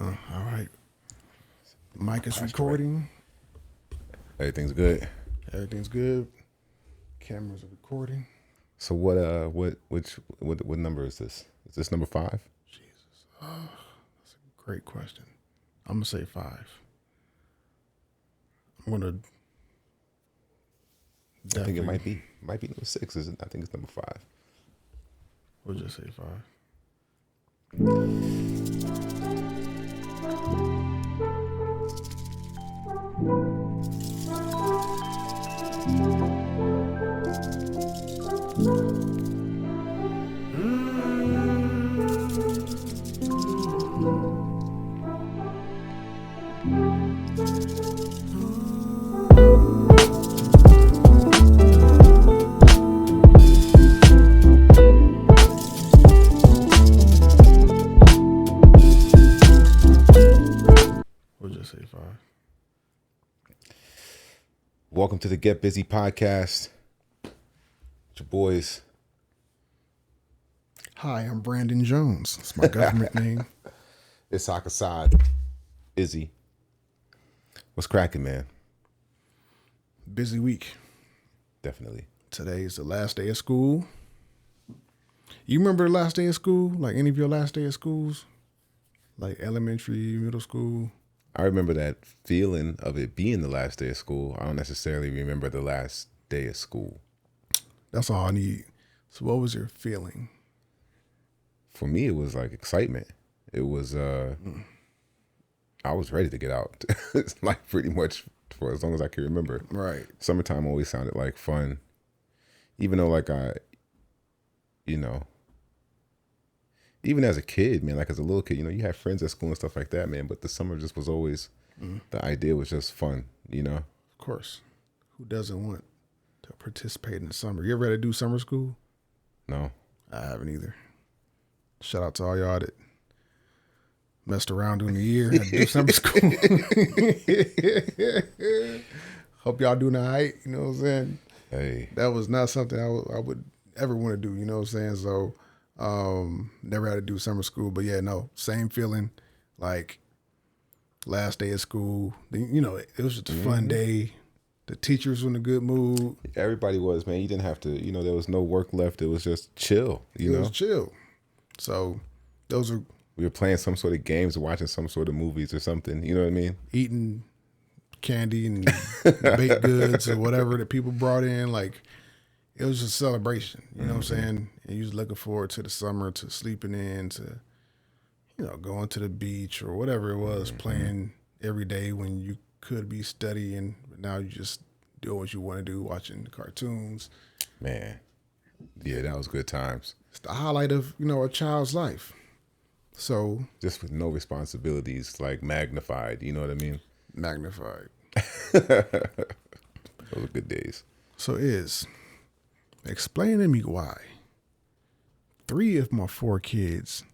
All right. Mic is recording. Everything's good. Everything's good. Cameras are recording. So what number is this? Is this number 5? Jesus. That's a great question. I'm going to say 5. I'm going to I think it might be number 6, isn't it? I think it's number 5. We'll just say 5. We'll just say 5. Welcome to the Get Busy podcast. It's your boys. Hi, I'm Brandon Jones. That's my government name. It's Assad. Izzy. What's cracking, man? Busy week. Definitely. Today is the last day of school. You remember the last day of school? Like any of your last day of schools? Like elementary, middle school? I remember that feeling of it being the last day of school. I don't necessarily remember the last day of school. That's all I need. So what was your feeling? For me, it was like excitement. It was, I was ready to get out. It's like pretty much for as long as I can remember. Right. Summertime always sounded like fun. Even though even as a kid, man, like as a little kid, you had friends at school and stuff like that, man. But the summer just was always, the idea was just fun, Of course. Who doesn't want to participate in the summer? You ever had to do summer school? No. I haven't either. Shout out to all y'all that messed around during the year, had to do summer school. Hope y'all doing all right, you know what I'm saying? Hey. That was not something I would ever want to do, you know what I'm saying? So, never had to do summer school, but yeah, no, same feeling, like last day of school. It was just a fun day. The teachers were in a good mood. Everybody was, man. You didn't have to, there was no work left. It was just chill, It was chill. So those are we were playing some sort of games or watching some sort of movies or something. You know what I mean? eating candy and baked goods or whatever that people brought in. Like, it was just a celebration, you know what I'm saying? And you was looking forward to the summer, to sleeping in, to, going to the beach or whatever it was, playing every day when you could be studying, but now you just do what you want to do, watching cartoons. Man. Yeah, that was good times. It's the highlight of, a child's life. So Just with no responsibilities, like magnified, you know what I mean? magnified. Those were good days. So explain to me why 3 of my 4 kids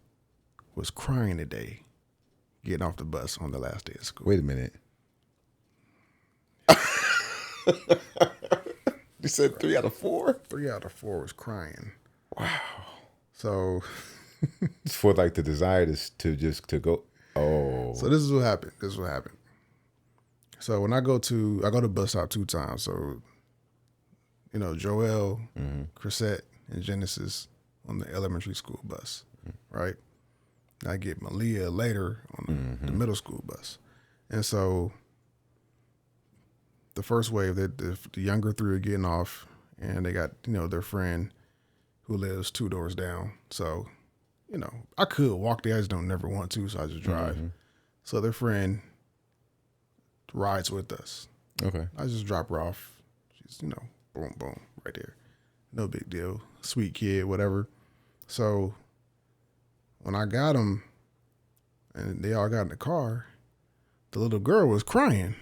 was crying today getting off the bus on the last day of school. Wait a minute. You said 3 out of 4? 3 out of 4 was crying. Wow. So It's for like the desire to go. Oh. So this is what happened. So when I go to bus stop 2 times. So, Joel, Chrisette, and Genesis on the elementary school bus, right? And I get Malia later on the middle school bus. And so the first wave, the younger 3 are getting off, and they got, their friend who lives 2 doors down. So, I could walk there. I just don't never want to, so I just drive. So their friend rides with us. Okay. I just drop her off. She's, boom, boom, right there. No big deal. Sweet kid, whatever. So when I got them and they all got in the car, the little girl was crying.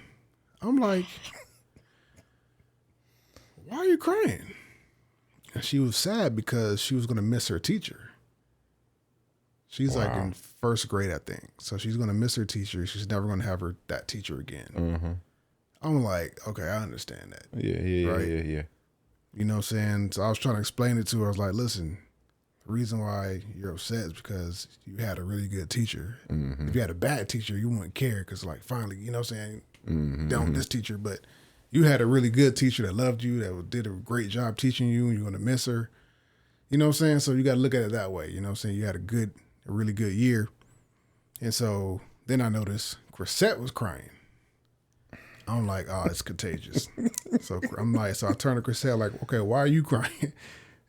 I'm like, why are you crying? And she was sad because she was going to miss her teacher. She's like in first grade, I think. So she's going to miss her teacher. She's never going to have that teacher again. I'm like, okay, I understand that. Yeah. Right? Yeah. You know what I'm saying? So I was trying to explain it to her. I was like, listen, the reason why you're upset is because you had a really good teacher. Mm-hmm. If you had a bad teacher, you wouldn't care because, like, finally, you know what I'm saying? Mm-hmm. Down with this teacher, but you had a really good teacher that loved you, that did a great job teaching you, and you're going to miss her. You know what I'm saying? So you got to look at it that way. You know what I'm saying? You had a really good year. And so then I noticed Chrisette was crying. I'm like, oh, it's contagious. So I turned to Chrisette like, okay, why are you crying?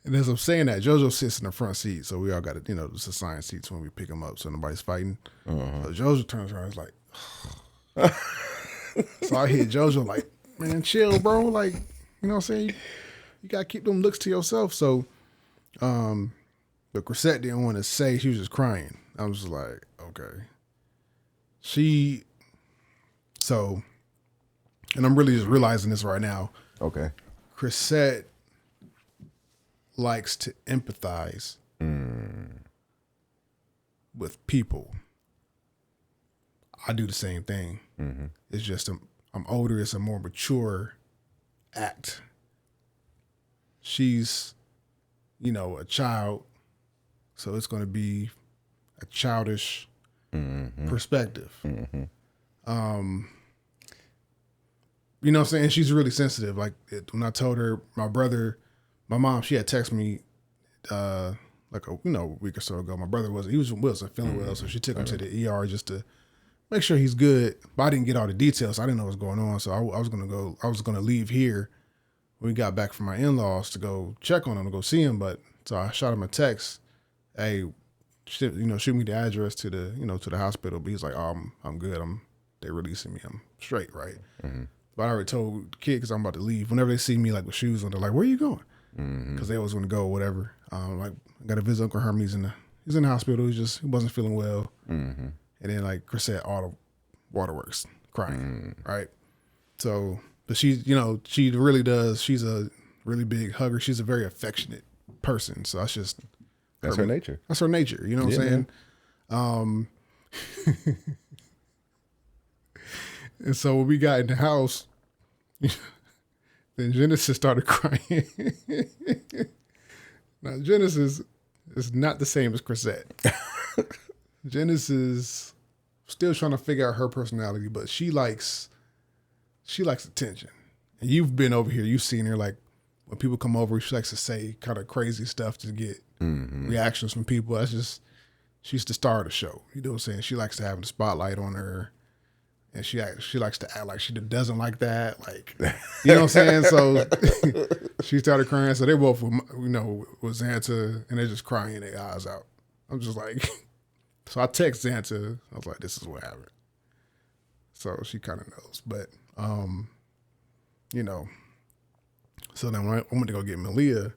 And as I'm saying that, JoJo sits in the front seat. So we all got to, it's assigned seats when we pick him up so nobody's fighting. So JoJo turns around and is like, so I hit JoJo like, man, chill, bro. Like, you know what I'm saying? You got to keep them looks to yourself. So, but Chrisette didn't want to say, she was just crying. I was just like, okay. And I'm really just realizing this right now. Okay. Chrisette likes to empathize with people. I do the same thing. Mm-hmm. It's just I'm older. It's a more mature act. She's, a child, so it's going to be a childish perspective. Mm-hmm. You know what I'm saying? She's really sensitive. Like when I told her, my mom, she had texted me like a week or so ago. My brother wasn't feeling well, so she took him to the ER just to make sure he's good. But I didn't get all the details. So I didn't know what was going on. So I was gonna leave here when we got back from my in-laws to go check on him, to go see him. But so I shot him a text, hey, shoot me the address to the hospital. But he's like, oh, I'm good. They're releasing me. I'm straight, right? Mm-hmm. But I already told the kid because I'm about to leave. Whenever they see me like with shoes on, they're like, "Where are you going?" Because they always want to go, or whatever. Like I got to visit Uncle Hermes he's in the hospital. He wasn't feeling well. Mm-hmm. And then like Chrisette, all the waterworks, crying, right? So, but she really does. She's a really big hugger. She's a very affectionate person. So that's her nature. That's her nature. You know what I'm saying? And so when we got in the house, then Genesis started crying. Now, Genesis is not the same as Chrisette. Genesis still trying to figure out her personality, but she likes attention. And you've been over here, you've seen her, like when people come over, she likes to say kind of crazy stuff to get reactions from people. She's the star of the show. You know what I'm saying? She likes to have the spotlight on her. And she likes to act like she doesn't like that. Like, you know what I'm saying? So she started crying. So they both, with Xanta, and they're just crying their eyes out. I'm just like, so I text Xanta. I was like, this is what happened. So she kind of knows. But, so then when I went to go get Malia,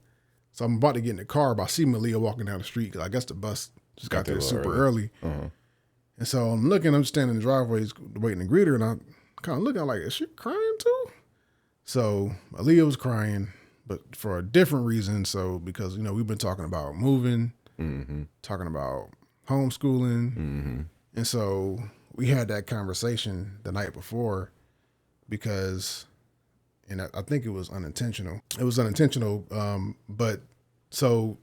so I'm about to get in the car, but I see Malia walking down the street because I guess the bus just got there super early. Uh-huh. And so I'm standing in the driveway waiting to greet her, and I'm kind of looking like, is she crying too? So Aaliyah was crying, but for a different reason. So because, we've been talking about moving, talking about homeschooling. And so we had that conversation the night before because, and I think it was unintentional. It was unintentional, but so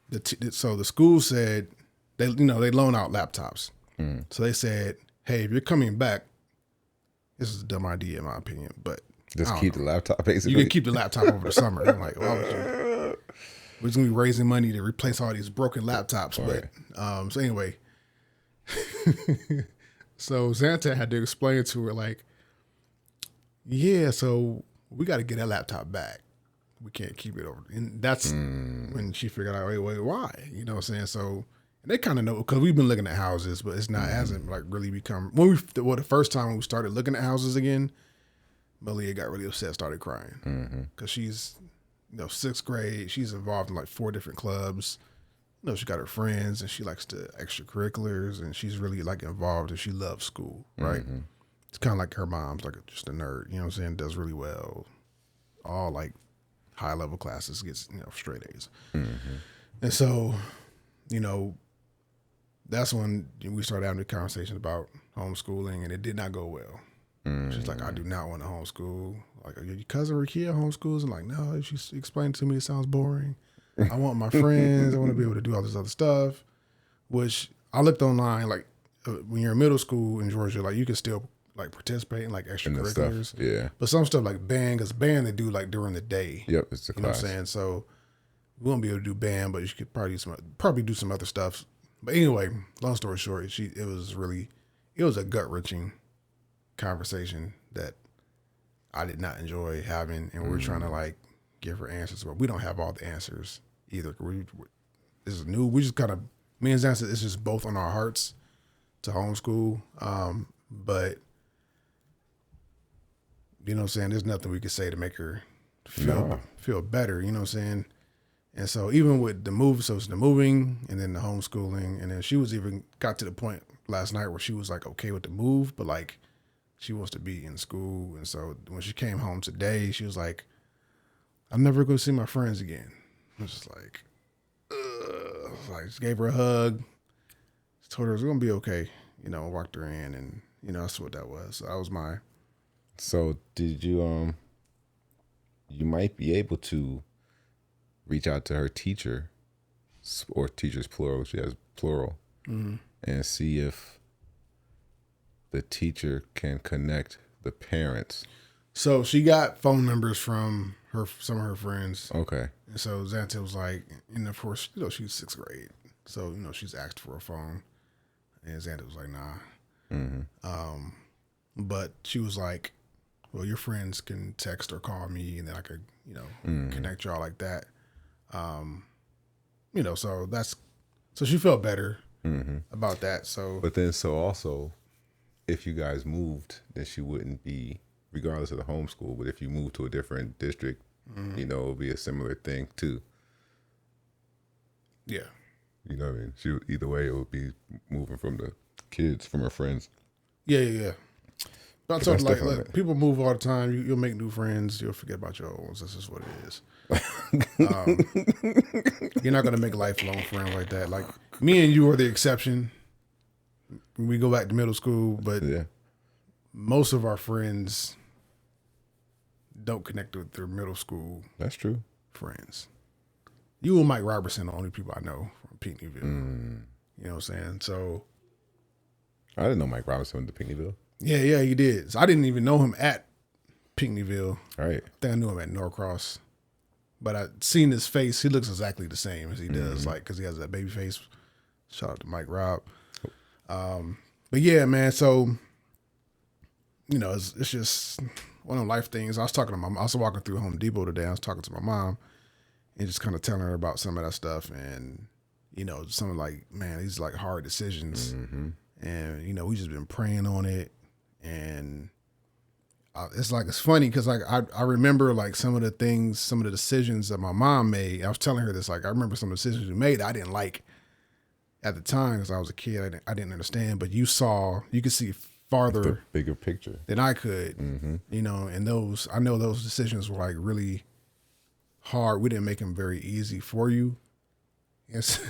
the school said, they loan out laptops. So they said, hey, if you're coming back, this is a dumb idea in my opinion, but just keep the laptop basically. You can keep the laptop over the summer. I'm like, why would you? We're just gonna be raising money to replace all these broken laptops. Right. But so anyway, so Xanta had to explain to her like, yeah, so we got to get that laptop back. We can't keep it over. And that's when she figured out, wait, why? You know what I'm saying? So. And they kind of know because we've been looking at houses, but it's not hasn't like really become the first time when we started looking at houses again, Malia got really upset, started crying because she's 6th grade, she's involved in like 4 different clubs. She got her friends and she likes the extracurriculars and she's really like involved and she loves school, right? It's kind of like her mom's like just a nerd, you know what I'm saying? Does really well, all like high level classes, gets straight A's, and so that's when we started having the conversation about homeschooling, and it did not go well. She's like, I do not want to homeschool. Like, your cousin Rakia homeschools? I'm like, no, she explained to me it sounds boring. I want my friends. I want to be able to do all this other stuff. Which I looked online, like when you're in middle school in Georgia, like you can still like participate in like And the extracurriculars. stuff. Yeah. But some stuff like band, because band they do like during the day. Yep. It's the You know what class. I'm saying? So we won't be able to do band, but you could probably do some other stuff. But anyway, long story short, it was a gut wrenching conversation that I did not enjoy having, and we're trying to like give her answers, but we don't have all the answers either. This is new. We just kind of me and Zan said it's just both on our hearts to homeschool, but you know what I'm saying. There's nothing we could say to make her feel better. You know what I'm saying. And so even with the move, so it's the moving and then the homeschooling, and then she was even got to the point last night where she was like okay with the move, but like she wants to be in school. And so when she came home today, she was like, I'm never going to see my friends again. I was just like, ugh. Like, just gave her a hug. Just told her it was going to be okay. You know, walked her in, and, you know, that's what that was. So that was my. So did you, you might be able to reach out to her teacher, or teachers plural, she has plural, and see if the teacher can connect the parents. So she got phone numbers from some of her friends. Okay. And so Zanta was like, and of course, you know, she's 6th grade. So, you know, she's asked for a phone. And Xanta was like, nah. But she was like, well, your friends can text or call me, and then I could, you know, connect y'all like that. You know, so she felt better about that. So, But then, so also, if you guys moved, then she wouldn't be, regardless of the homeschool, but if you moved to a different district, you know, it would be a similar thing too. yeah. You know what I mean? Either way, it would be moving from the kids, from her friends. Yeah. But I'm But talking that's like definitely- people move all the time. You'll make new friends. You'll forget about your old ones. That's just what it is. You're not going to make a lifelong friend like that. Like me and you are the exception. We go back to middle school, but Yeah. most of our friends don't connect with their middle school That's true. friends. You and Mike Robertson are the only people I know from Pinckneyville. You know what I'm saying? So I didn't know Mike Robinson went to Pinckneyville. yeah, he did. So I didn't even know him at Pinckneyville. All right. I think I knew him at Norcross, but I seen his face. He looks exactly the same as he does, like because he has that baby face. Shout out to Mike Rob. But yeah, man. So you know, it's just one of the life things. I was talking to my mom. I was walking through Home Depot today. I was talking to my mom and just kind of telling her about some of that stuff, and you know, some of like, man, these like hard decisions, and you know, we just been praying on it, and it's funny because like I remember like some of the things, some of the decisions that my mom made. I was telling her this, like I remember some of the decisions we made that I didn't like at the time because I was a kid. I didn't understand, but you could see farther The bigger picture. than I could, you know, and I know those decisions were like really hard. We didn't make them very easy for you. Yes.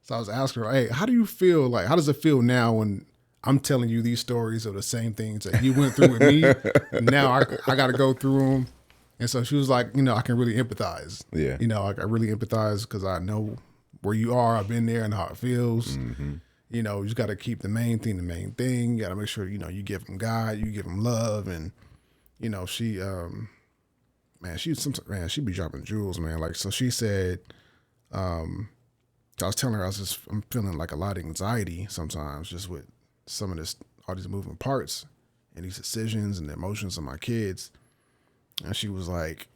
So I was asking her, hey, how do you feel? Like, how does it feel now when I'm telling you these stories of the same things that you went through with me? Now I got to go through them. And so she was like, you know, I can really empathize. Yeah. You know, like I really empathize because I know where you are. I've been there and how it feels. You know, you just got to keep the main thing. You got to make sure, you know, you give them God, you give them love. And, you know, she be dropping jewels, man. Like, so she said, I was telling her I'm feeling like a lot of anxiety sometimes just with some of all these moving parts and these decisions and the emotions of my kids. And she was like,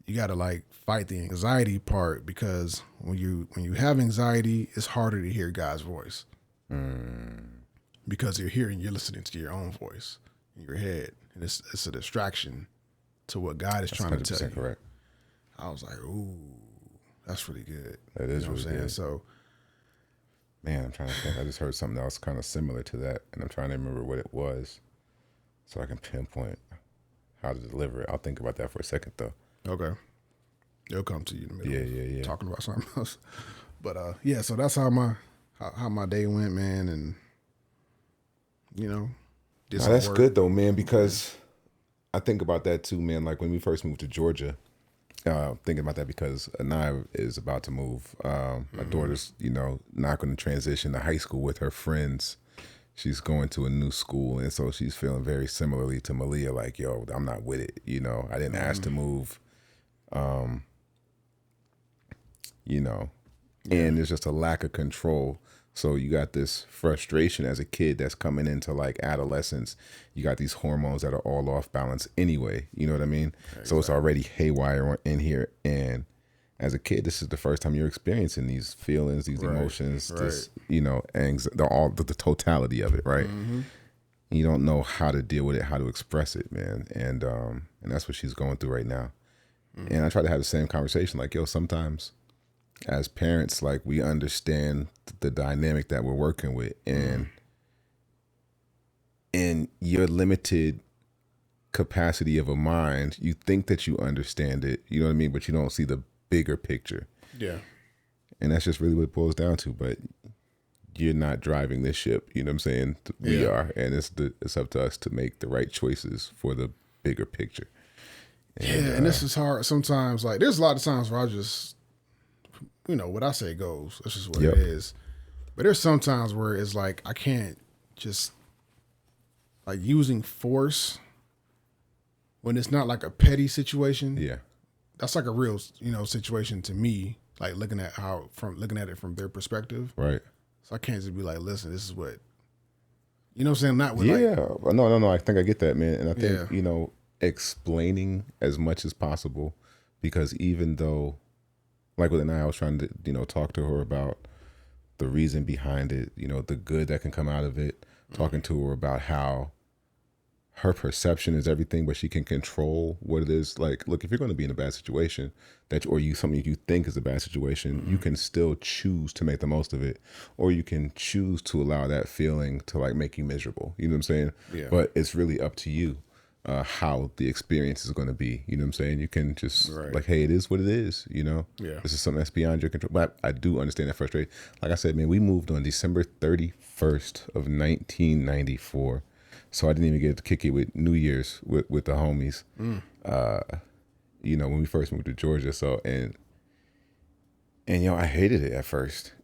you got to like fight the anxiety part because when you have anxiety, it's harder to hear God's voice because you're listening to your own voice in your head, and it's a distraction to what God is trying to tell you. Correct. I was like, ooh, that's really good. That is you know what I'm really saying? good. So, Man, I'm trying to think. I just heard something else kind of similar to that, and I'm trying to remember what it was so I can pinpoint how to deliver it. I'll think about that for a second, though. okay. It'll come to you in the middle Yeah. of talking about something else. But, yeah, so that's how my day went, man. And, you know, did Now, some that's work. good, though, man, because I think about that, too, man. Like, when we first moved to Georgia, thinking about that because Anaya is about to move. My daughter's, not going to transition to high school with her friends. She's going to a new school, and so she's feeling very similarly to Malia, like, yo, I'm not with it. I didn't ask to move. And there's just a lack of control. So you got this frustration as a kid that's coming into like adolescence. You got these hormones that are all off balance anyway. You know what I mean? Exactly. So it's already haywire in here. And as a kid, this is the first time you're experiencing these feelings, these emotions, this, the totality of it, right? Mm-hmm. You don't know how to deal with it, how to express it, man. And that's what she's going through right now. Mm-hmm. And I try to have the same conversation, like, yo, sometimes as parents, like, we understand the dynamic that we're working with, and in your limited capacity of a mind, you think that you understand it, you know what I mean, but you don't see the bigger picture. Yeah. And that's just really what it boils down to. But you're not driving this ship, you know what I'm saying? We are, and it's up to us to make the right choices for the bigger picture. And this is hard sometimes. Like, there's a lot of times where I just, what I say goes. That's just what it is. But there's sometimes where it's like I can't just, like, using force when it's not like a petty situation. Yeah, that's like a real situation to me. Like, looking at it from their perspective. Right. So I can't just be like, listen, this is what, you know what I'm saying? Not with no. I think I get that, man. And I think explaining as much as possible, because even though, like with Anaya, I was trying to, talk to her about the reason behind it, the good that can come out of it, talking to her about how her perception is everything, but she can control what it is. Like, look, if you're going to be in a bad situation something you think is a bad situation, you can still choose to make the most of it, or you can choose to allow that feeling to, like, make you miserable. You know what I'm saying? Yeah. But it's really up to you. How the experience is going to be, you know what I'm saying? You can just like, hey, it is what it is, Yeah. This is something that's beyond your control. But I do understand that frustration. Like I said, man, we moved on December 31st of 1994. So I didn't even get to kick it with New Year's with the homies, when we first moved to Georgia. So, and I hated it at first.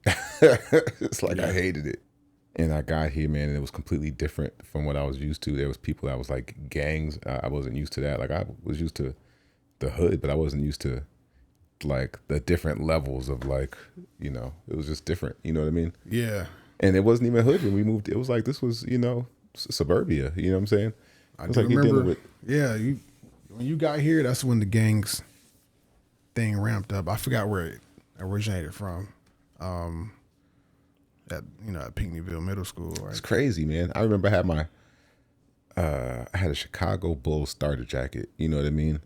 It's like, I hated it. And I got here, man, and it was completely different from what I was used to. There was people that was like gangs. I wasn't used to that. Like, I was used to the hood, but I wasn't used to, like, the different levels of, like, it was just different. You know what I mean? Yeah. And it wasn't even hood when we moved. It was like, this was, suburbia. You know what I'm saying? I do remember. When you got here, that's when the gangs thing ramped up. I forgot where it originated from. At Pinckneyville Middle School. Right? It's crazy, man. I remember I had a Chicago Bulls starter jacket. You know what I mean?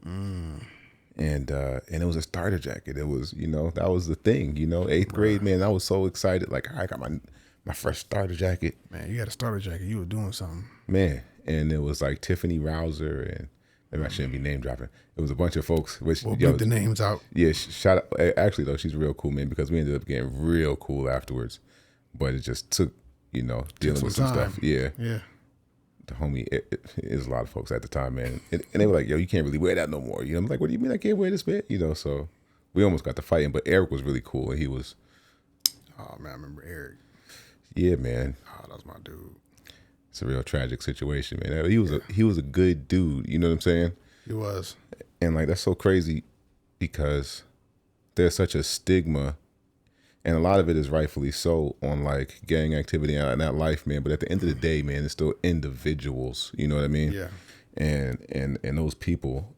And it was a starter jacket. It was, that was the thing. 8th grade, man. I was so excited. Like, I got my fresh starter jacket. Man, you had a starter jacket. You were doing something, man. And it was like Tiffany Rouser, and maybe I shouldn't be name dropping. It was a bunch of folks. Which, we'll put the names out. Yeah, shout out. Actually, though, she's real cool, man, because we ended up getting real cool afterwards. But it just took, dealing with some stuff. Yeah. Yeah. The homie, it is a lot of folks at the time, man. And they were like, yo, you can't really wear that no more. I'm like, what do you mean I can't wear this, man? So we almost got to fighting. But Eric was really cool. And he was. Oh, man, I remember Eric. Yeah, man. Oh, that was my dude. It's a real tragic situation, man. He was a good dude. You know what I'm saying? He was. And, like, that's so crazy because there's such a stigma. And a lot of it is rightfully so on, like, gang activity and that life, man. But at the end of the day, man, it's still individuals. You know what I mean? Yeah. And those people,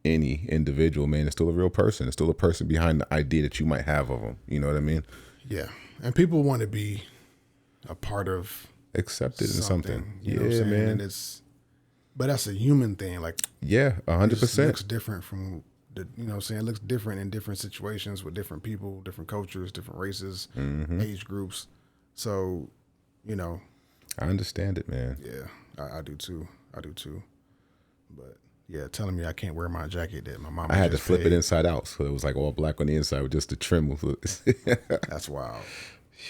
any individual, man, is still a real person. It's still a person behind the idea that you might have of them. You know what I mean? Yeah. And people want to be a part of accepted in something. You know what I'm saying? Man. And but that's a human thing. Like, 100%. It looks different from. It looks different in different situations with different people, different cultures, different races, age groups. So, I understand it, man. Yeah, I do too. But yeah, telling me I can't wear my jacket that my mom. I had to flip it inside out, so it was like all black on the inside with just the trim. That's wild.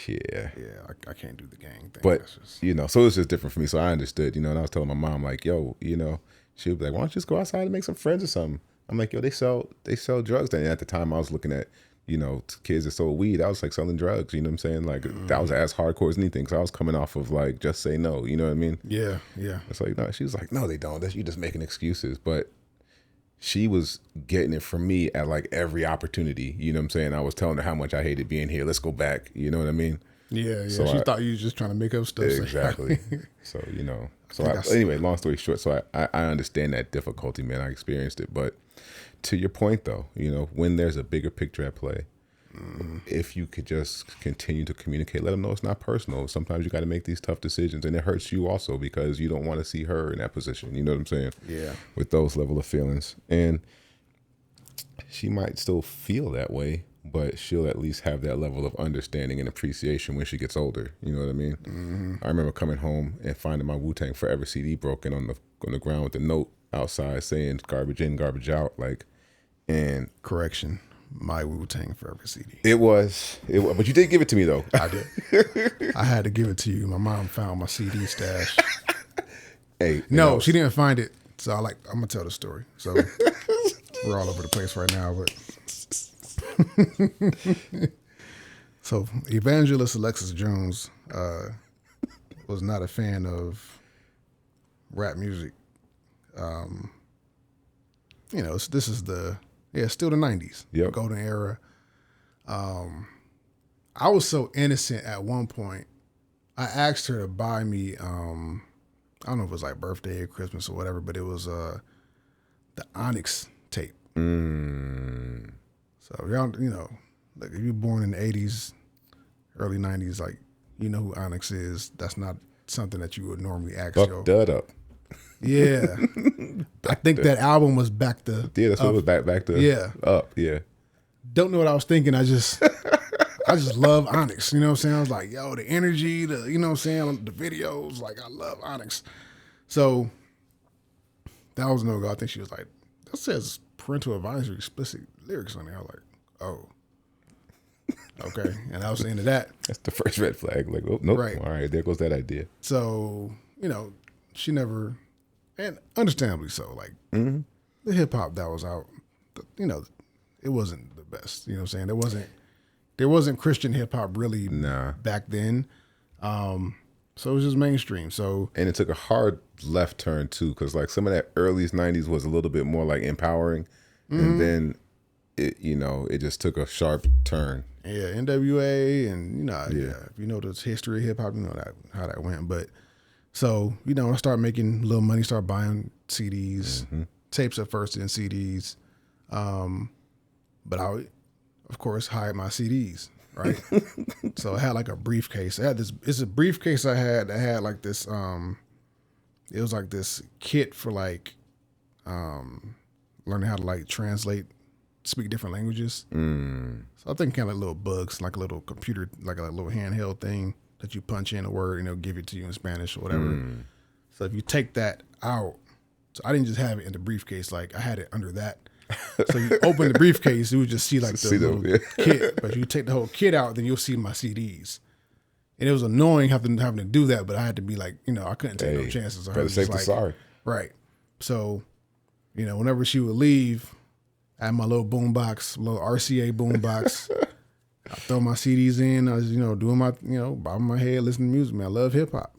Yeah. Yeah, I can't do the gang thing. But so it was just different for me. So I understood, and I was telling my mom, like, yo, she would be like, why don't you just go outside and make some friends or something? I'm like, yo, they sell drugs. And at the time, I was looking at, kids that sold weed. I was like selling drugs. You know what I'm saying? Like that was as hardcore as anything. So I was coming off of like Just Say No. You know what I mean? Yeah, yeah. It's like, no. She was like, no, they don't. You just making excuses. But she was getting it from me at like every opportunity. You know what I'm saying? I was telling her how much I hated being here. Let's go back. You know what I mean? Yeah, yeah. So She thought you was just trying to make up stuff. Exactly. So, anyway, long story short, so I understand that difficulty, man. I experienced it. But to your point, though, when there's a bigger picture at play, if you could just continue to communicate, let them know it's not personal. Sometimes you got to make these tough decisions, and it hurts you also because you don't want to see her in that position. You know what I'm saying? Yeah. With those level of feelings. And she might still feel that way, but she'll at least have that level of understanding and appreciation when she gets older. You know what I mean? Mm-hmm. I remember coming home and finding my Wu-Tang Forever CD broken on the ground with a note outside saying "garbage in, garbage out." And correction, my Wu-Tang Forever CD. It was, but you did give it to me though. I did. I had to give it to you. My mom found my CD stash. Hey, no, she didn't find it. So I'm gonna tell the story. So we're all over the place right now, but. So evangelist Alexis Jones was not a fan of rap music. This is still the 90s, yep. Golden era. I was so innocent at one point. I asked her to buy me, I don't know if it was like birthday or Christmas or whatever, but it was the Onyx tape. So y'all, like if you're born in the 80s, early 90s, like you know who Onyx is. That's not something that you would normally ask. Buck Dud Up. Yeah, I think that album was back to. Yeah, that's what it was back to. Up. Yeah. Don't know what I was thinking. I just love Onyx. You know what I'm saying? I was like, yo, the energy, you know what I'm saying, the videos, like I love Onyx. So that was no go. I think she was like, that says parental advisory explicit lyrics on there. I was like, oh, okay. And I was into that. That's the first red flag. Like, oh, nope. Right. All right, there goes that idea. So, she never, and understandably so, like the hip hop that was out, it wasn't the best. You know what I'm saying? There wasn't Christian hip hop really back then. So it was just mainstream. So and it took a hard left turn too, because like some of that early '90s was a little bit more like empowering, and then it just took a sharp turn. Yeah, NWA, and if you know the history of hip hop, you know how that went. But so I started making a little money, started buying CDs, tapes at first, then CDs. But I, of course, hide my CDs. Right. So I had like a briefcase. It's a briefcase I had that had like this, it was like this kit for like, learning how to like speak different languages. So I think kind of like little bugs, like a little computer, like a little handheld thing that you punch in a word and it'll give it to you in Spanish or whatever. So if you take that out, so I didn't just have it in the briefcase, like I had it under that. So you open the briefcase, you would just see like the little kit. But you take the whole kit out, then you'll see my CDs. And it was annoying having to do that, but I had to be like, I couldn't take no chances. Better safe than sorry. Right. So, whenever she would leave, I had my little boom box, little RCA boom box. I throw my CDs in. I was, doing my, bobbing my head, listening to music. Man, I love hip hop.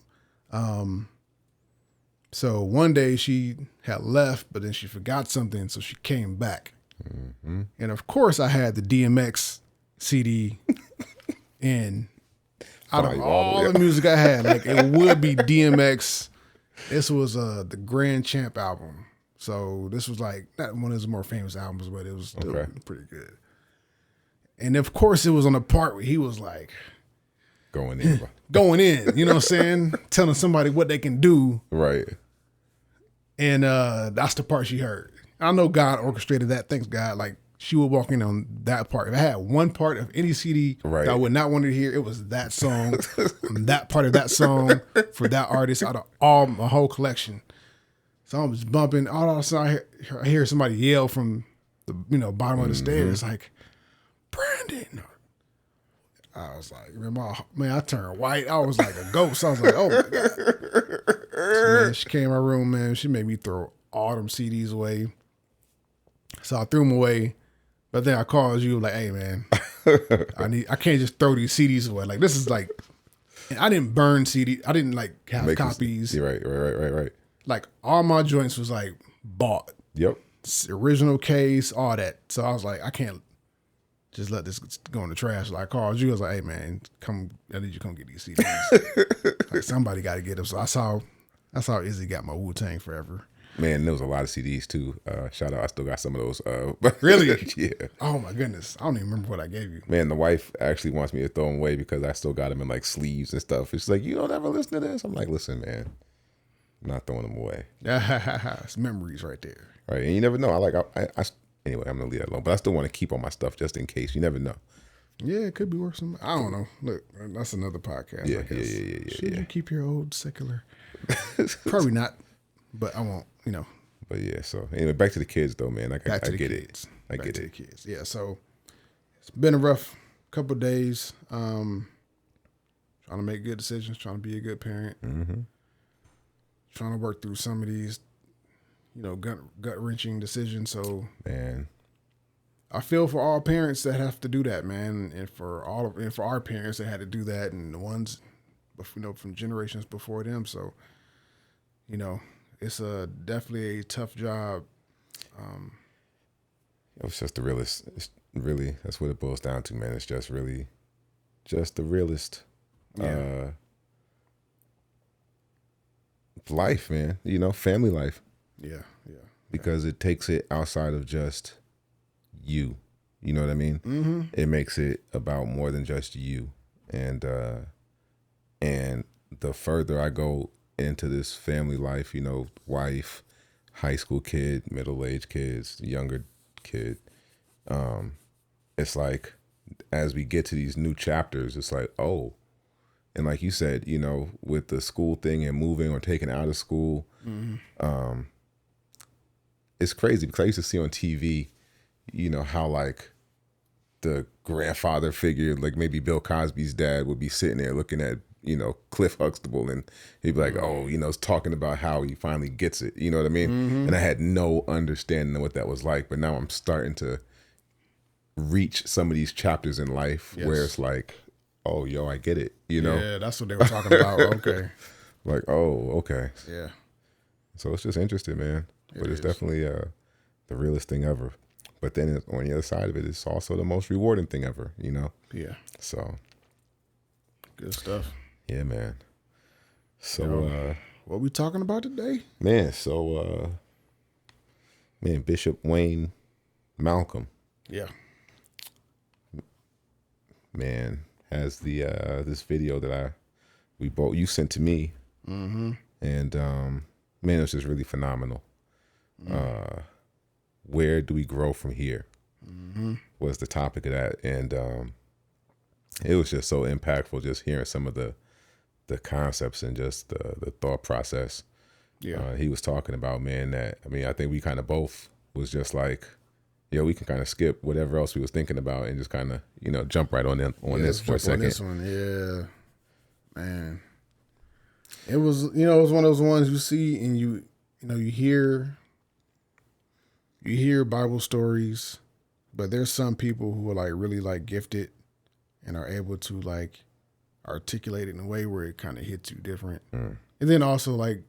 So one day she had left, but then she forgot something, so she came back. And of course I had the DMX CD in. Out of all the music I had, like it would be DMX. This was the Grand Champ album. So this was like not one of his more famous albums, but it was still pretty good. And of course it was on the part where he was like going in, you know what I'm saying? Telling somebody what they can do. Right. And that's the part she heard. I know God orchestrated that. Thanks God. Like she would walk in on that part. If I had one part of any CD that I would not want to hear, it was that song, that part of that song for that artist out of all my whole collection. So I was bumping. All of a sudden I hear somebody yell from the bottom of the stairs like, Brandon. I was like, man, I turned white. I was like a ghost. I was like, oh my God. So, man, she came in my room, man. She made me throw all them CDs away. So I threw them away. But then I called you like, hey man, I can't just throw these CDs away. Like this is like, and I didn't burn CD. I didn't like have copies. Yeah, right. Like all my joints was like bought. Yep. Original case, all that. So I was like, I can't just let this go in the trash. Like I called you. I was like, hey man, come. I need you to come get these CDs. Like somebody got to get them. So that's how Izzy got my Wu-Tang Forever. Man, there was a lot of CDs too. Shout out, I still got some of those. Really? Yeah. Oh my goodness, I don't even remember what I gave you. Man, the wife actually wants me to throw them away because I still got them in like sleeves and stuff. It's like, you don't ever listen to this? I'm like, listen, man, I'm not throwing them away. It's memories right there. Right, and you never know. Anyway, I'm gonna leave that alone. But I still want to keep all my stuff just in case. You never know. Yeah, it could be worth some. I don't know. Look, that's another podcast. Yeah, I guess. yeah. Should you keep your old secular? Probably not, but I won't. You know. But yeah, so anyway, back to the kids though, man. I get it. I get it. The kids. Yeah, so it's been a rough couple of days. Trying to make good decisions, trying to be a good parent, trying to work through some of these, gut wrenching decisions. So man, I feel for all parents that have to do that, man, and for our parents that had to do that, and the ones, from generations before them. So, it's definitely a tough job. It's just the realest. It's really, that's what it boils down to, man. It's just really, just the realest life, man. Family life. Yeah. Because it takes it outside of just you. You know what I mean? Mm-hmm. It makes it about more than just you. And the further I go into this family life, wife, high school kid, middle-aged kids, younger kid, it's like as we get to these new chapters, it's like, oh, and like you said, with the school thing and moving or taking out of school, it's crazy because I used to see on TV, how like the grandfather figure, like maybe Bill Cosby's dad, would be sitting there looking at Cliff Huxtable, and he'd be like, oh, talking about how he finally gets it. You know what I mean? And I had no understanding of what that was like, but now I'm starting to reach some of these chapters in life where it's like, oh, yo, I get it. Yeah, that's what they were talking about. Okay. Like, oh, okay. Yeah. So it's just interesting, man. But it's definitely the realest thing ever. But then on the other side of it, it's also the most rewarding thing ever, Yeah. So. Good stuff. Yeah, man. So, what we talking about today? Man, Bishop Wayne Malcolm. Yeah. Man, has the this video that you sent to me. Mm-hmm. And man, it was just really phenomenal. Where do we grow from here? Mm-hmm. Was the topic of that. And it was just so impactful just hearing some of the concepts and just the thought process. Yeah. He was talking about, man, I think we kind of both was just like, we can kind of skip whatever else we was thinking about and just kind of, jump right on this for a second. On this one, yeah. Man. It was, it was one of those ones you see and you hear Bible stories, but there's some people who are like really like gifted and are able to like articulate it in a way where it kind of hits you different. And then also like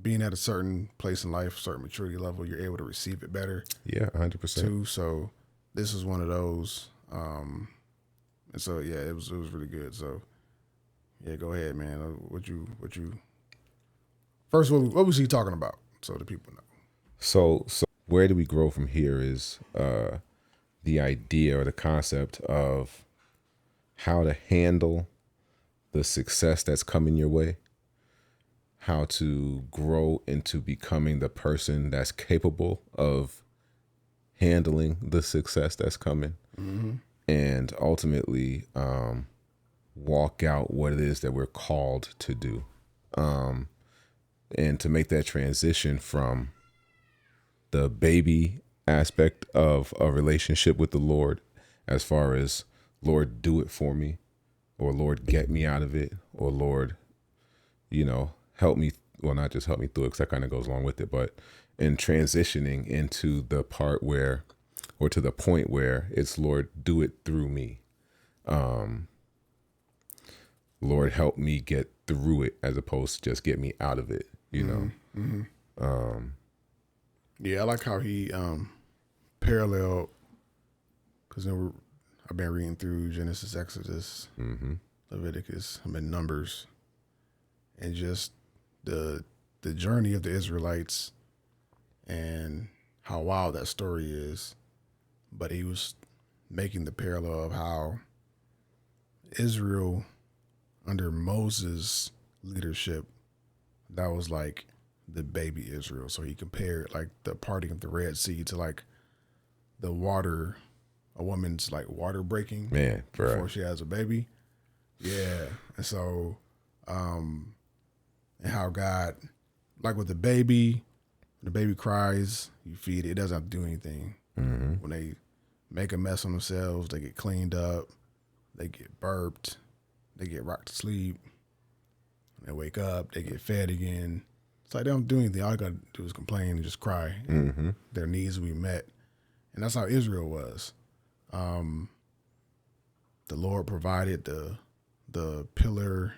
being at a certain place in life, certain maturity level, you're able to receive it better. Yeah, 100%. Too. So this is one of those. And so, yeah, it was really good. So yeah, go ahead, man. What you first, what was he talking about? So the people know. So where do we grow from here is the idea or the concept of how to handle the success that's coming your way, how to grow into becoming the person that's capable of handling the success that's coming, and ultimately walk out what it is that we're called to do, and to make that transition from the baby aspect of a relationship with the Lord, as far as Lord, do it for me, or Lord, get me out of it, or Lord, help me. Well, not just help me through it, because that kind of goes along with it, but and transitioning into the part where, or to the point where it's, Lord, do it through me. Lord, help me get through it, as opposed to just get me out of it, you know? Yeah, I like how he paralleled, because I've been reading through Genesis, Exodus, Leviticus, Numbers, and just the journey of the Israelites and how wild that story is. But he was making the parallel of how Israel, under Moses' leadership, that was like the baby Israel. So he compared like the parting of the Red Sea to like the water, a woman's like water breaking before she has a baby. Yeah. And so, and how God, like with the baby cries, you feed it. It doesn't have to do anything. When they make a mess on themselves, they get cleaned up, they get burped, they get rocked to sleep, they wake up, they get fed again. It's like they don't do anything. All they got to do is complain and just cry. And their needs will be met. And that's how Israel was. The Lord provided the pillar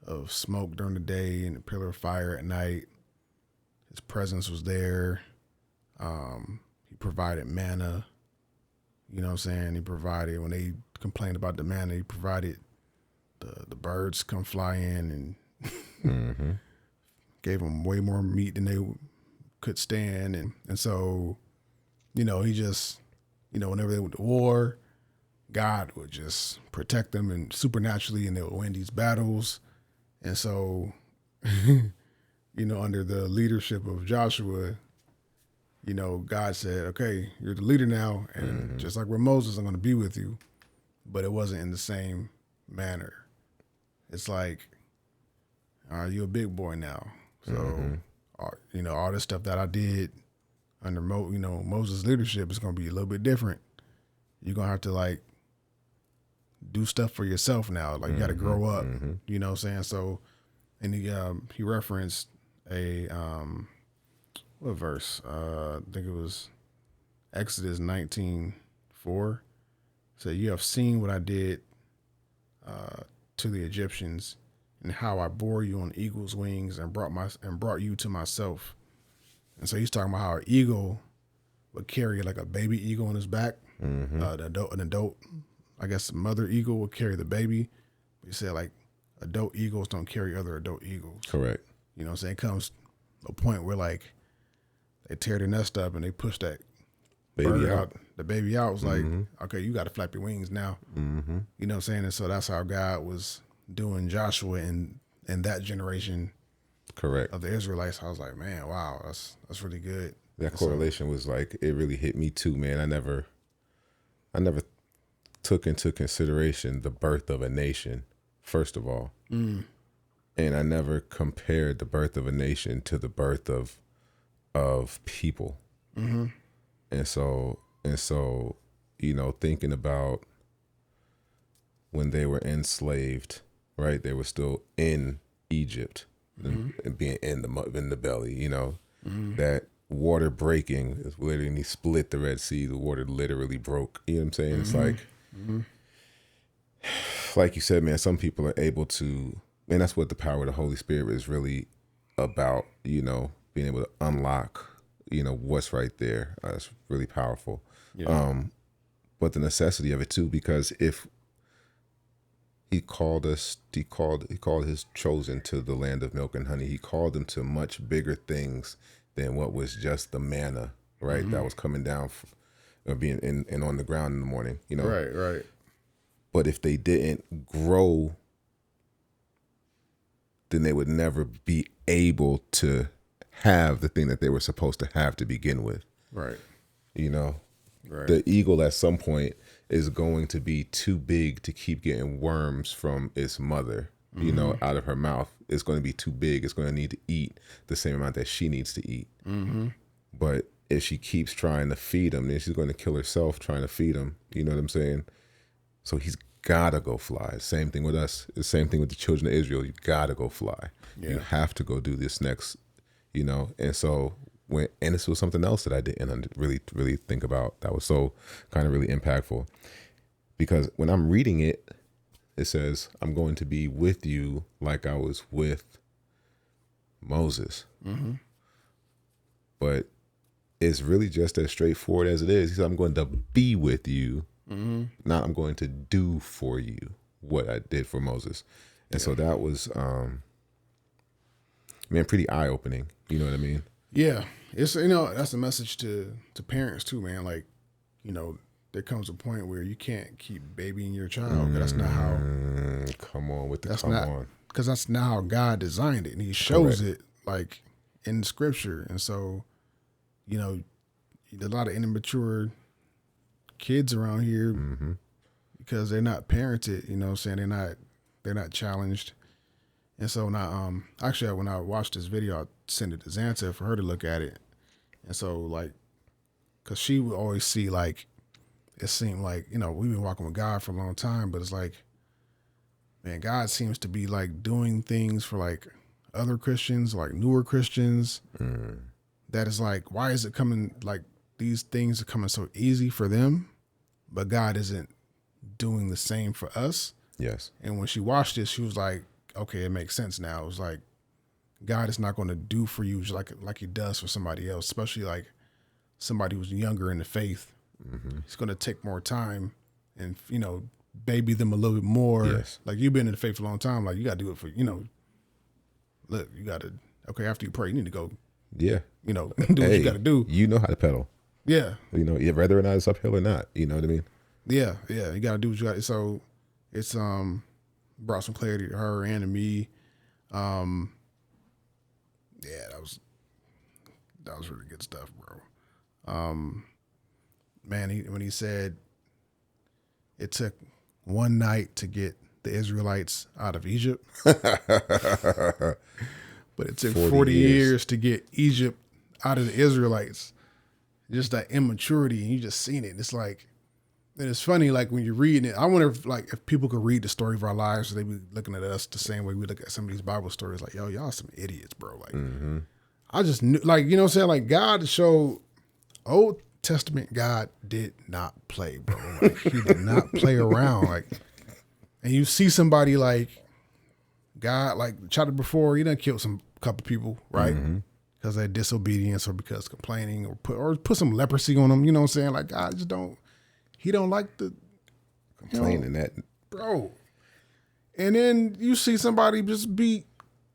of smoke during the day and the pillar of fire at night. His presence was there. He provided manna. You know what I'm saying? He provided, when they complained about the manna, he provided the birds come fly in and gave them way more meat than they could stand. And so, you know, he just, you know, whenever they went to war, God would just protect them and supernaturally, and they would win these battles. And so, you know, under the leadership of Joshua, you know, God said, okay, you're the leader now. And just like with Moses, I'm going to be with you. But it wasn't in the same manner. It's like, you're a big boy now. So, you know, all this stuff that I did under, Moses' leadership is going to be a little bit different. You're going to have to like do stuff for yourself now. Like you got to grow up, you know what I'm saying? So, and he referenced a, what verse? I think it was Exodus 19:4. So you have seen what I did to the Egyptians, and how I bore you on eagle's wings and brought you to myself. And so he's talking about how an eagle would carry like a baby eagle on his back. An adult, I guess, mother eagle would carry the baby. But he said like adult eagles don't carry other adult eagles. Correct. You know what I'm saying? It comes a point where like they tear the nest up and they push that Baby out. The baby out was like, okay, you got to flap your wings now. You know what I'm saying? And so that's how God was doing Joshua and that generation. Correct. Of the Israelites. I was like, man, wow, that's really good. That correlation was like, it really hit me too, man. I never took into consideration the birth of a nation, first of all. And I never compared the birth of a nation to the birth of people. And so, you know, thinking about when they were enslaved, right? They were still in Egypt and being in the belly, you know, that water breaking is literally, and he split the Red Sea. The water literally broke. You know what I'm saying? It's like you said, man, some people are able to, and that's what the power of the Holy Spirit is really about, you know, being able to unlock, you know, what's right there. It's really powerful. Yeah. But the necessity of it too, because if he called his chosen to the land of milk and honey, he called them to much bigger things than what was just the manna, right? That was coming down, being in on the ground in the morning, you know? Right. But if they didn't grow, then they would never be able to have the thing that they were supposed to have to begin with. Right. You know? Right. The eagle at some point is going to be too big to keep getting worms from its mother, you know, out of her mouth. It's going to be too big. It's going to need to eat the same amount that she needs to eat. But if she keeps trying to feed him, then she's going to kill herself trying to feed him. You know what I'm saying? So he's got to go fly. Same thing with us. The same thing with the children of Israel. You got to go fly. Yeah. You have to go do this next, you know. And so and this was something else that I didn't really think about that was so kind of really impactful, because when I'm reading it, it says, I'm going to be with you like I was with Moses. Mm-hmm. But it's really just as straightforward as it is. He said, I'm going to be with you, not I'm going to do for you what I did for Moses. And so that was, pretty eye-opening. You know what I mean? Yeah. It's, that's a message to parents too, man. Like, there comes a point where you can't keep babying your child. That's not how. Come on with the That's come not, on. because that's not how God designed it, and He shows it like in Scripture. And so, a lot of immature kids around here because they're not parented. You know what I'm saying? They're not challenged. And so now, actually, when I watched this video, I sent it to Xanta for her to look at it. And so, like, because she would always see, like, it seemed like, we've been walking with God for a long time, but it's like, man, God seems to be, like, doing things for, like, other Christians, like newer Christians, that is like, why is it coming, like, these things are coming so easy for them, but God isn't doing the same for us? Yes. And when she watched this, she was like, okay, it makes sense now. It was like, God is not going to do for you just like He does for somebody else, especially like somebody who's younger in the faith. It's going to take more time and, baby them a little bit more. Yes. Like, you've been in the faith for a long time. Like, you got to do it for, look, you got to, okay, after you pray, you need to go, Yeah. do what you got to do. You know how to pedal. Yeah. Whether or not it's uphill or not. You know what I mean? Yeah. Yeah. You got to do what you got to. So it's, brought some clarity to her and to me. Yeah, that was really good stuff, bro. Man, when he said it took one night to get the Israelites out of Egypt, but it took 40 years to get Egypt out of the Israelites. Just that immaturity, and you just seen it. It's like, and it's funny, like when you're reading it, I wonder if people could read the story of our lives, so they be looking at us the same way we look at some of these Bible stories. Like, yo, y'all some idiots, bro. Like, I just knew, like, you know what I'm saying? Like, God showed, Old Testament God did not play, bro. Like, He did not play around. Like, and you see somebody like God, like chapter before, He done killed couple people, right? Because of disobedience or because complaining or put some leprosy on them. You know what I'm saying? Like, God just don't. He don't like the Complaining that, bro. And then you see somebody just be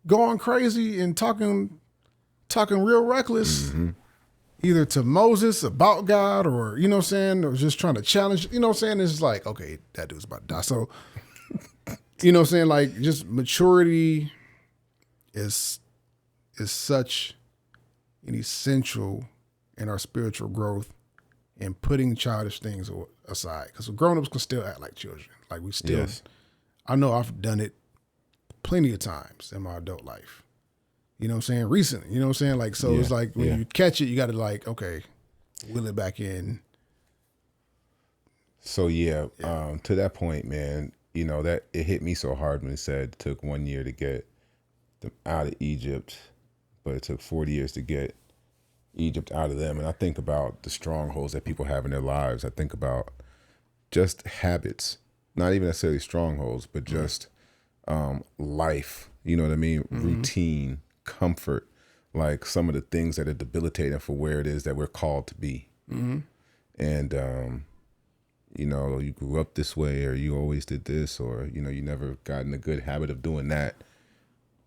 going crazy and talking real reckless, either to Moses about God or, you know what I'm saying, or just trying to challenge, you know what I'm saying? It's like, okay, that dude's about to die. So, you know what I'm saying? Like, just maturity is such an essential in our spiritual growth and putting childish things aside. Because grown-ups can still act like children. Like, we still, I know I've done it plenty of times in my adult life. You know what I'm saying? Recent, you know what I'm saying? Like, so it's like when you catch it, you got to like, okay, wheel it back in. So to that point, man, that it hit me so hard when it said it took 1 year to get them out of Egypt, but it took 40 years to get Egypt out of them. And I think about the strongholds that people have in their lives. I think about just habits, not even necessarily strongholds, but just life, you know what I mean? Routine, comfort, like some of the things that are debilitating for where it is that we're called to be. And, you grew up this way, or you always did this, or, you never got in a good habit of doing that.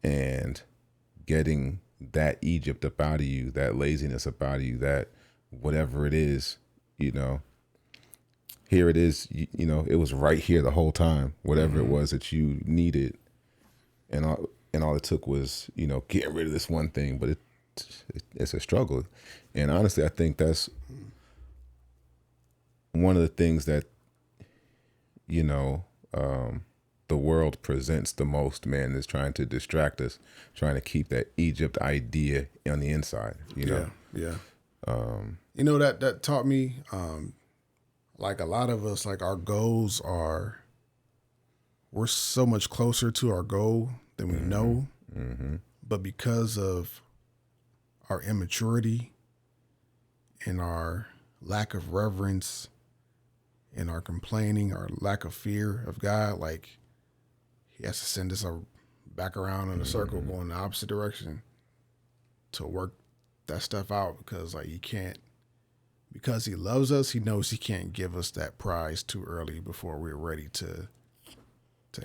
And getting that Egypt up out of you, that laziness up out of you, that whatever it is, here it is, it was right here the whole time, whatever it was that you needed. And all it took was, getting rid of this one thing, but it's a struggle. And honestly, I think that's one of the things that, the world presents the most, man, is trying to distract us, trying to keep that Egypt idea on the inside, Yeah. That taught me, like a lot of us, like our goals we're so much closer to our goal than we know, but because of our immaturity in our lack of reverence, in our complaining, our lack of fear of God, like he has to send us back around in a circle going the opposite direction to work that stuff out, because like because he loves us, he knows he can't give us that prize too early before we're ready to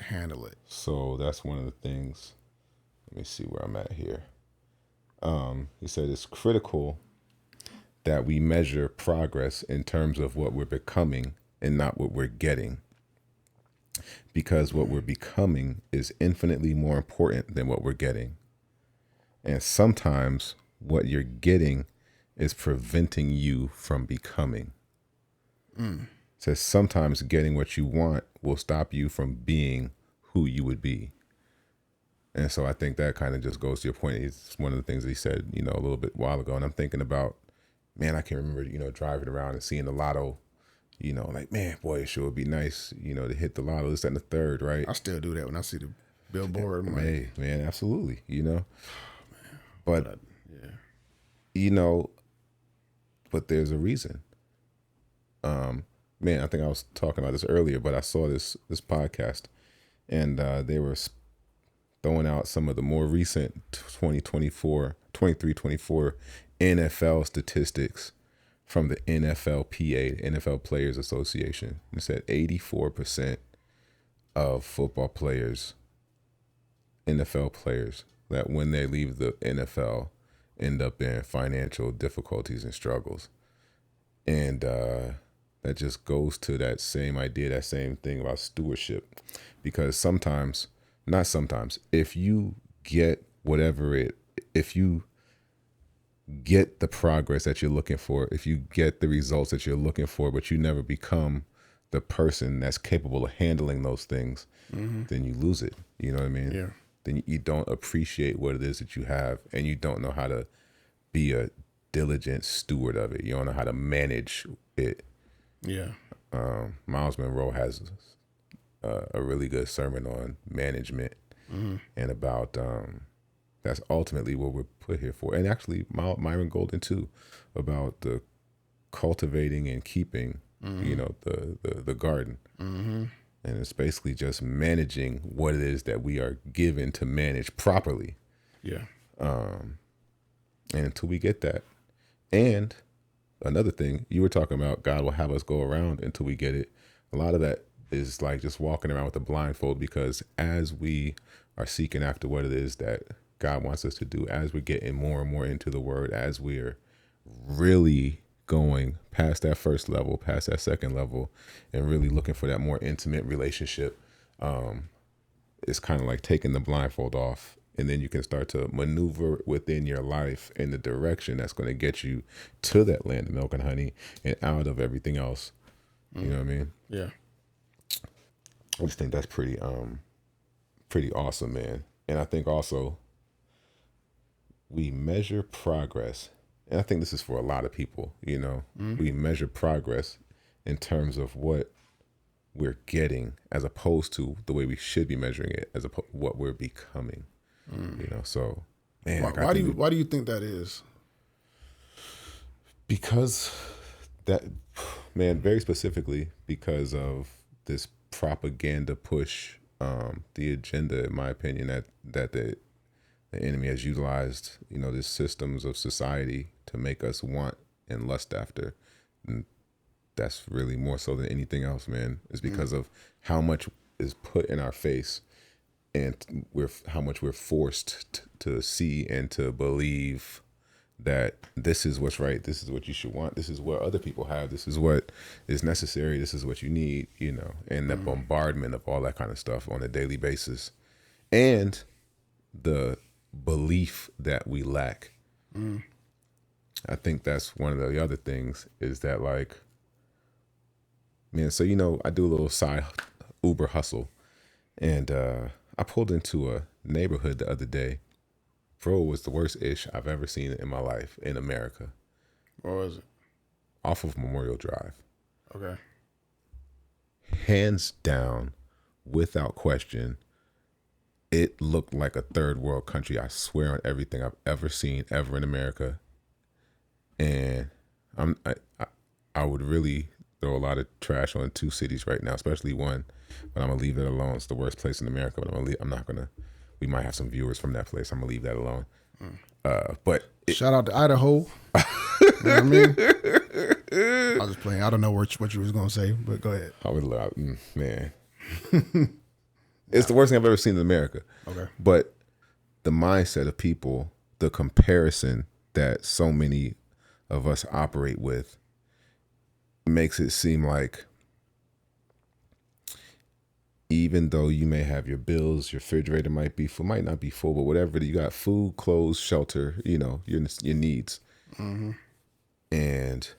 handle it. So that's one of the things. Let me see where I'm at here. He said it's critical that we measure progress in terms of what we're becoming and not what we're getting, because what we're becoming is infinitely more important than what we're getting. And sometimes what you're getting is preventing you from becoming. Says sometimes getting what you want will stop you from being who you would be. And so I think that kind of just goes to your point. It's one of the things that he said, a little bit while ago. And I'm thinking about, man, I can remember, driving around and seeing the lotto, like, man, boy, it sure would be nice, to hit the lotto, this, that, and the third, right? I still do that when I see the billboard. I'm like, hey, man, absolutely, But, yeah. But there's a reason. Man, I think I was talking about this earlier, but I saw this podcast, and they were throwing out some of the more recent 23-24 NFL statistics from the NFLPA, NFL Players Association. It said 84% of football players, NFL players, that when they leave the NFL end up in financial difficulties and struggles. And that just goes to that same idea, that same thing about stewardship. Because if you get if you get the progress that you're looking for, if you get the results that you're looking for, but you never become the person that's capable of handling those things, then you lose it. You know what I mean? Yeah. Then you don't appreciate what it is that you have, and you don't know how to be a diligent steward of it. You don't know how to manage it. Yeah. Miles Monroe has a really good sermon on management and about that's ultimately what we're put here for. And actually, Myron Golden too, about the cultivating and keeping, the garden. And it's basically just managing what it is that we are given to manage properly. Yeah. And until we get that, and another thing you were talking about, God will have us go around until we get it. A lot of that is like just walking around with a blindfold, because as we are seeking after what it is that God wants us to do, as we're getting more and more into the word, as we're really going past that first level, past that second level, and really looking for that more intimate relationship, it's kind of like taking the blindfold off, and then you can start to maneuver within your life in the direction that's going to get you to that land of milk and honey and out of everything else. You know what I mean? Yeah. I just think that's pretty awesome, man. And I think also we measure progress, and I think this is for a lot of people, we measure progress in terms of what we're getting, as opposed to the way we should be measuring it, as what we're becoming. So, man, Why do you think that is? Because that, man, very specifically because of this propaganda push, the agenda, in my opinion, that the enemy has utilized, these systems of society to make us want and lust after. And that's really more so than anything else, man. It's because of how much is put in our face, and how much we're forced to see and to believe that this is what's right, this is what you should want, this is what other people have, this is what is necessary, this is what you need, and the bombardment of all that kind of stuff on a daily basis, and the belief that we lack. I think that's one of the other things, is that, like, man, so I do a little side Uber hustle, and I pulled into a neighborhood the other day. Bro, was the worst ish I've ever seen in my life in America. What was it? Off of Memorial Drive. Okay. Hands down, without question, it looked like a third world country. I swear on everything I've ever seen ever in America. And I would really throw a lot of trash on two cities right now, especially one, but I'm gonna leave it alone. It's the worst place in America, but I'm not gonna. We might have some viewers from that place. I'm gonna leave that alone. But shout out to Idaho. You know what I mean? I was just playing. I don't know what you was gonna say, but go ahead. I would love, man. It's the worst thing I've ever seen in America. Okay. But the mindset of people, the comparison that so many of us operate with, makes it seem like even though you may have your bills, your refrigerator might be full, might not be full, but whatever, you got food, clothes, shelter, your needs, and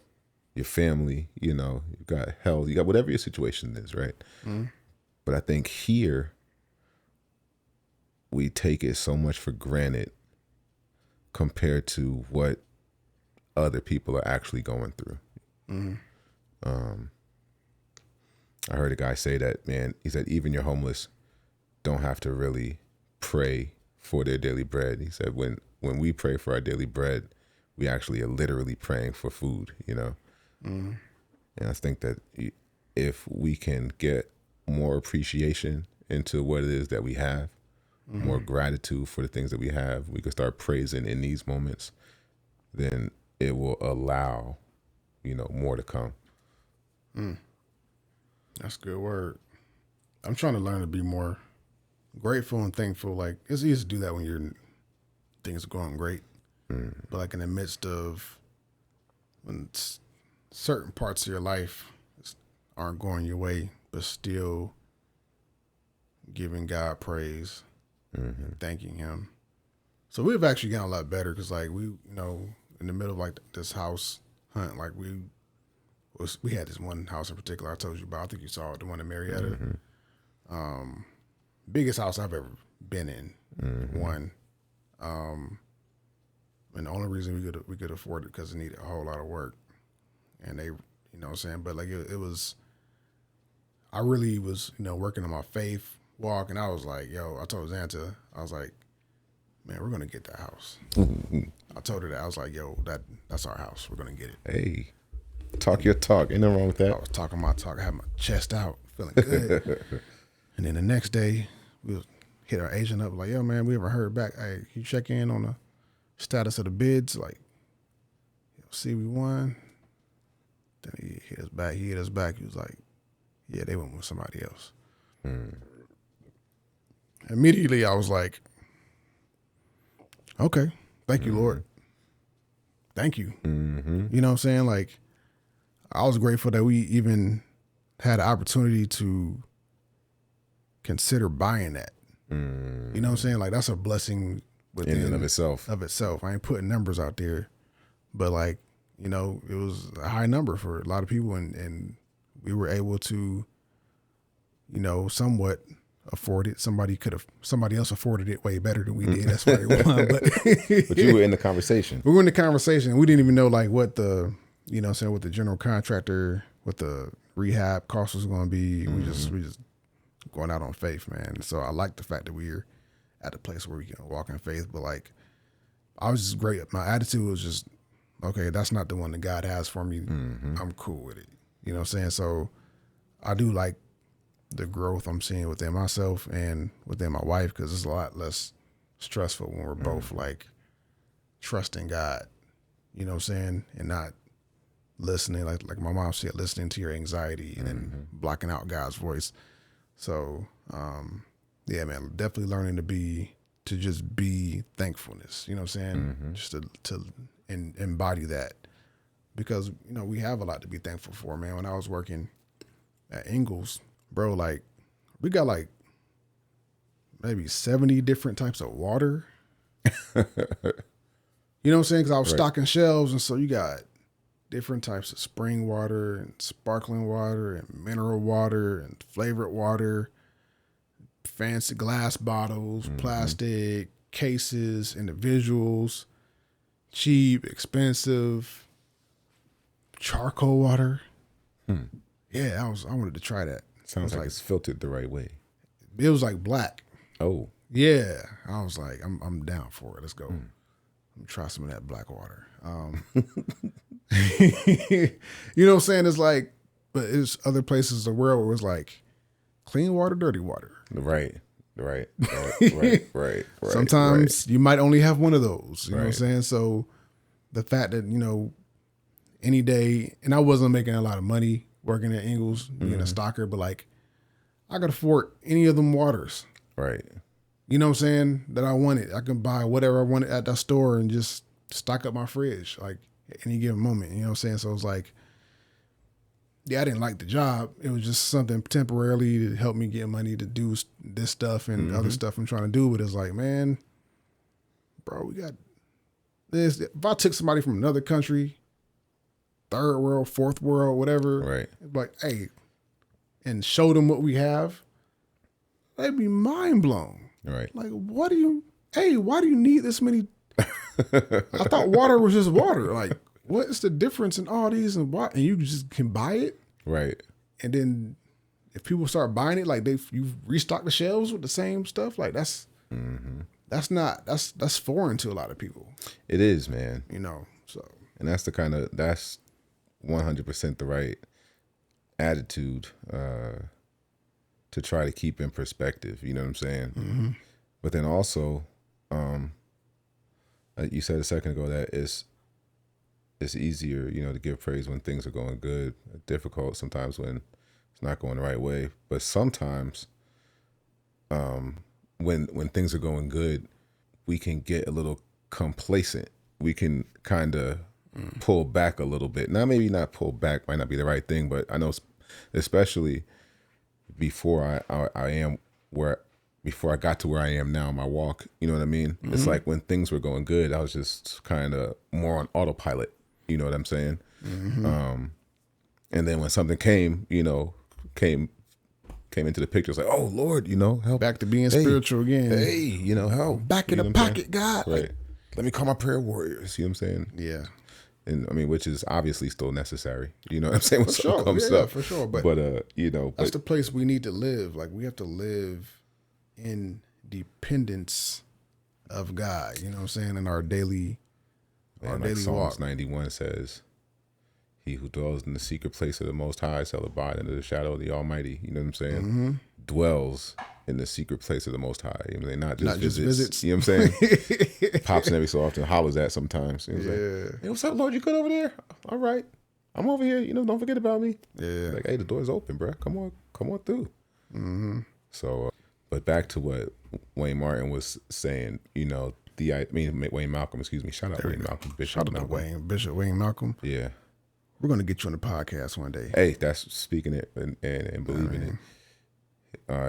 your family, you got health, you got whatever your situation is, right? But I think here we take it so much for granted compared to what other people are actually going through. I heard a guy say that, man, he said, even your homeless don't have to really pray for their daily bread. He said, when we pray for our daily bread, we actually are literally praying for food, And I think that if we can get more appreciation into what it is that we have, more gratitude for the things that we have, we can start praising in these moments, then it will allow, more to come. That's a good word. I'm trying to learn to be more grateful and thankful. Like, it's easy to do that when things are going great. But like in the midst of when certain parts of your life aren't going your way, but still giving God praise and thanking him. So we've actually gotten a lot better because like we, in the middle of like this house hunt, like we had this one house in particular I told you about. I think you saw it, the one in Marietta. Biggest house I've ever been in. One. And the only reason we could afford it because it needed a whole lot of work. And they, what I'm saying? But like it was, I really was, working on my faith walk, and I was like, I told Xanta, I was like, man, we're gonna get that house. I told her that. I was like, that's our house. We're gonna get it. Hey, talk your talk. Ain't nothing wrong with that. I was talking my talk. I had my chest out, feeling good. And then the next day, we hit our agent up like, yo, man, we ever heard back? Hey, you check in on the status of the bids? Like, see, we won. Then he hit us back. He was like, yeah, they went with somebody else. Immediately, I was like, okay, thank you, Lord. Thank you. You know what I'm saying? Like, I was grateful that we even had the opportunity to consider buying that. You know what I'm saying? Like, that's a blessing within in and of itself. I ain't putting numbers out there, but like, it was a high number for a lot of people, and we were able to, somewhat afford it. Somebody else afforded it way better than we did. That's why they won. But you were in the conversation. We were in the conversation. We didn't even know like what the, what the general contractor, what the rehab cost was going to be. We just going out on faith, man. So I like the fact that we're at a place where we can walk in faith. But like, I was just great. My attitude was just, okay, that's not the one that God has for me. I'm cool with it. You know what I'm saying? So I do like the growth I'm seeing within myself and within my wife, because it's a lot less stressful when we're both like trusting God, you know what I'm saying? And not listening, like my mom said, listening to your anxiety and then blocking out God's voice. So, yeah, man, definitely learning to just be thankfulness, you know what I'm saying? Just to embody that, because, we have a lot to be thankful for, man. When I was working at Ingles, bro, like we got like maybe 70 different types of water. You know what I'm saying? Because I was stocking shelves, and so you got different types of spring water and sparkling water and mineral water and flavored water, fancy glass bottles, plastic cases, individuals, cheap, expensive, charcoal water. Yeah, I wanted to try that. Sounds like it's filtered the right way. It was like black. Oh. Yeah. I was like, I'm down for it. Let's go. Let me try some of that black water. You know what I'm saying? It's like, but it's other places in the world where it's like clean water, dirty water. Right. Right. Sometimes you might only have one of those. You know what I'm saying? So the fact that, any day, and I wasn't making a lot of money working at Ingles, being a stocker, but like I could afford any of them waters. Right. You know what I'm saying? That I wanted. I can buy whatever I wanted at that store and just stock up my fridge like at any given moment. You know what I'm saying? So it was like, yeah, I didn't like the job. It was just something temporarily to help me get money to do this stuff and other stuff I'm trying to do. But it's like, man, bro, we got this. If I took somebody from another country, third world, fourth world, whatever, Right. it's like, hey, and show them what we have, they'd be mind blown. Right. Like, why do you need this many? I thought water was just water. Like, what is the difference in all these and what? And you just can buy it. Right. And then if people start buying it, like you restock the shelves with the same stuff, like that's foreign to a lot of people. It is, man. So. And that's 100% the right attitude to try to keep in perspective. You know what I'm saying? Mm-hmm. But then also, you said a second ago that it's easier, to give praise when things are going good. Difficult sometimes when it's not going the right way. But sometimes, when things are going good, we can get a little complacent. We can kind of pull back a little bit. Now, maybe not pull back might not be the right thing, but I know, especially before before I got to where I am now in my walk, you know what I mean? Mm-hmm. It's like when things were going good, I was just kind of more on autopilot. You know what I'm saying? Mm-hmm. And then when something came into the picture, it's like, oh Lord, help. Back to being spiritual again. Hey, help. Back in the pocket, God. Right. Let me call my prayer warriors. You know what I'm saying? Yeah. And I mean, which is obviously still necessary. You know what I'm saying? For sure. Yeah, for sure. But that's the place we need to live. Like we have to live in dependence of God. You know what I'm saying? In our daily Psalms walk. 91 says, "He who dwells in the secret place of the Most High shall abide under the shadow of the Almighty." You know what I'm saying? Mm-hmm. Dwells in the secret place of the Most High. You know, not just visits. You know what I'm saying? Pops in every so often, hollers at sometimes. You know what I'm saying? Hey, what's up, Lord? You good over there? All right. I'm over here. Don't forget about me. Yeah. Like, hey, the door's open, bro. Come on through. Mm-hmm. So, but back to what Wayne Martin was saying, Wayne Malcolm, excuse me. Shout out Wayne Malcolm. Bishop Wayne Malcolm. Yeah. We're going to get you on the podcast one day. Hey, that's speaking it and believing it.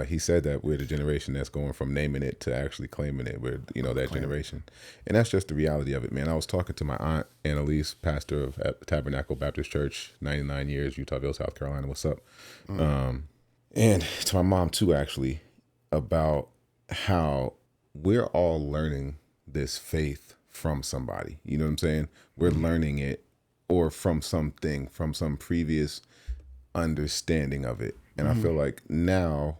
He said that we're the generation that's going from naming it to actually claiming it. We're, that generation. And that's just the reality of it, man. I was talking to my aunt, Annalise, pastor of Tabernacle Baptist Church, 99 years, Utahville, South Carolina. What's up? And to my mom, too, actually, about how we're all learning this faith from somebody. You know what I'm saying? We're learning it or from something, from some previous understanding of it. And I feel like now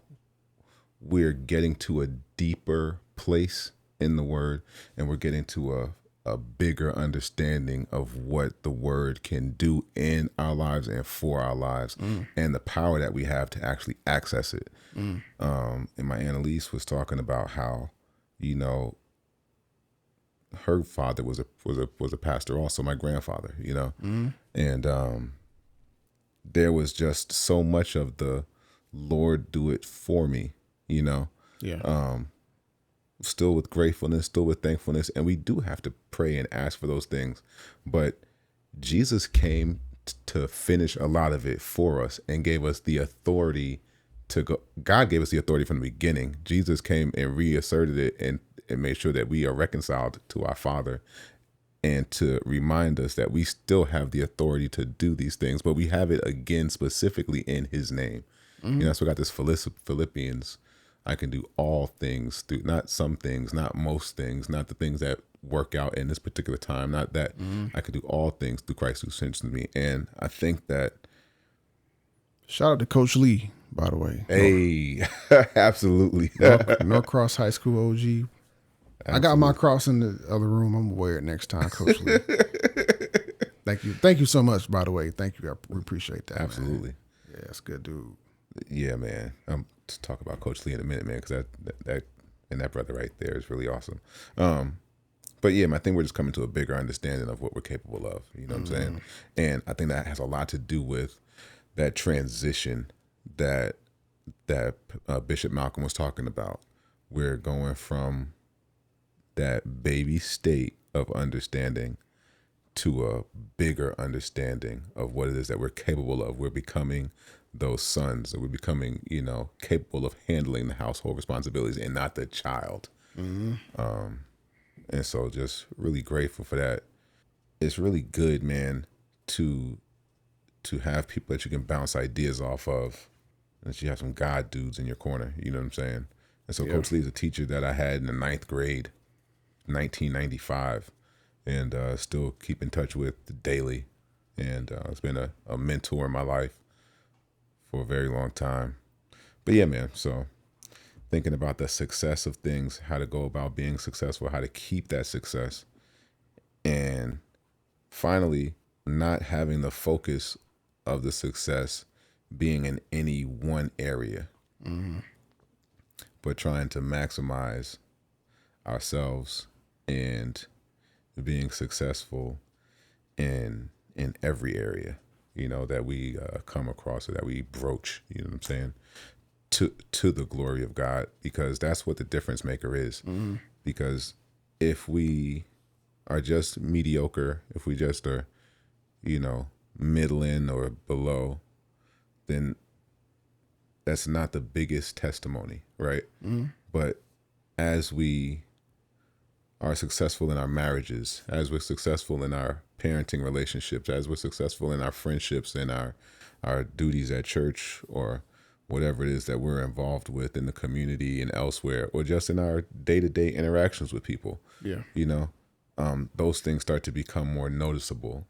we're getting to a deeper place in the word, and we're getting to a bigger understanding of what the word can do in our lives and for our lives, and the power that we have to actually access it. And my Annalise was talking about how, her father was a pastor also, my grandfather, and there was just so much of the Lord do it for me, Yeah. Still with gratefulness, still with thankfulness. And we do have to pray and ask for those things. But Jesus came to finish a lot of it for us and gave us the authority to go. God gave us the authority from the beginning. Jesus came and reasserted it and made sure that we are reconciled to our Father, and to remind us that we still have the authority to do these things, but we have it again specifically in his name. That's what got this Philippians. I can do all things through, not some things, not most things, not the things that work out in this particular time, not that. I can do all things through Christ who strengthens me. And I think that. Shout out to Coach Lee, by the way. Hey, absolutely. Norcross High School OG. Absolutely. I got my cross in the other room. I'm gonna wear it next time, Coach Lee. Thank you so much, by the way. Thank you. We appreciate that. Absolutely. Man. Yeah, that's good, dude. Yeah, man. To talk about Coach Lee in a minute, man, because that brother right there is really awesome. But yeah, man, I think we're just coming to a bigger understanding of what we're capable of. You know what I'm saying? And I think that has a lot to do with that transition that Bishop Malcolm was talking about. We're going from that baby state of understanding to a bigger understanding of what it is that we're capable of. We're becoming those sons, that we're becoming, capable of handling the household responsibilities and not the child. And so just really grateful for that. It's really good, man, to have people that you can bounce ideas off of, and that you have some God dudes in your corner. You know what I'm saying? And so Coach Lee is a teacher that I had in the 9th grade, 1995, and still keep in touch with daily. And it's been a mentor in my life for a very long time. But yeah, man, so thinking about the success of things, how to go about being successful, how to keep that success, and finally not having the focus of the success being in any one area, but trying to maximize ourselves and being successful in every area, that we come across or that we broach, you know what I'm saying, to the glory of God, because that's what the difference maker is. Because if we are just mediocre, if we just are, middling or below, then that's not the biggest testimony, right? But as we are successful in our marriages, as we're successful in our parenting relationships, as we're successful in our friendships and our duties at church, or whatever it is that we're involved with in the community and elsewhere, or just in our day-to-day interactions with people, those things start to become more noticeable,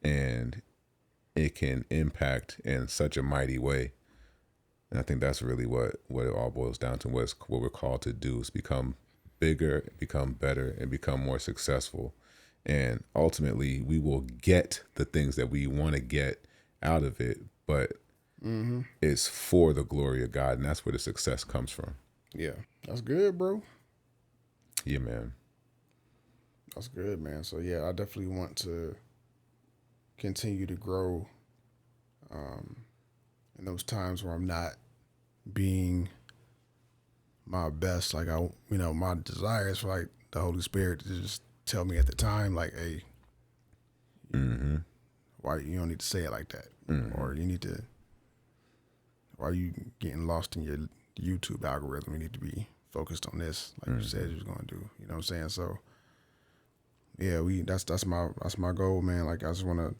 and it can impact in such a mighty way. And I think that's really what it all boils down to. What we're called to do is become bigger, become better, and become more successful. And ultimately, we will get the things that we want to get out of it, but it's for the glory of God, and that's where the success comes from. Yeah, that's good, bro. Yeah, man. That's good, man. So yeah, I definitely want to continue to grow in those times where I'm not being my best. Like my desire is for like the Holy Spirit to just tell me at the time, like, hey, why you don't need to say it like that, or you need to. Why are you getting lost in your YouTube algorithm? You need to be focused on this, like you said you was gonna do. You know what I'm saying? So yeah, that's my goal, man. Like I just want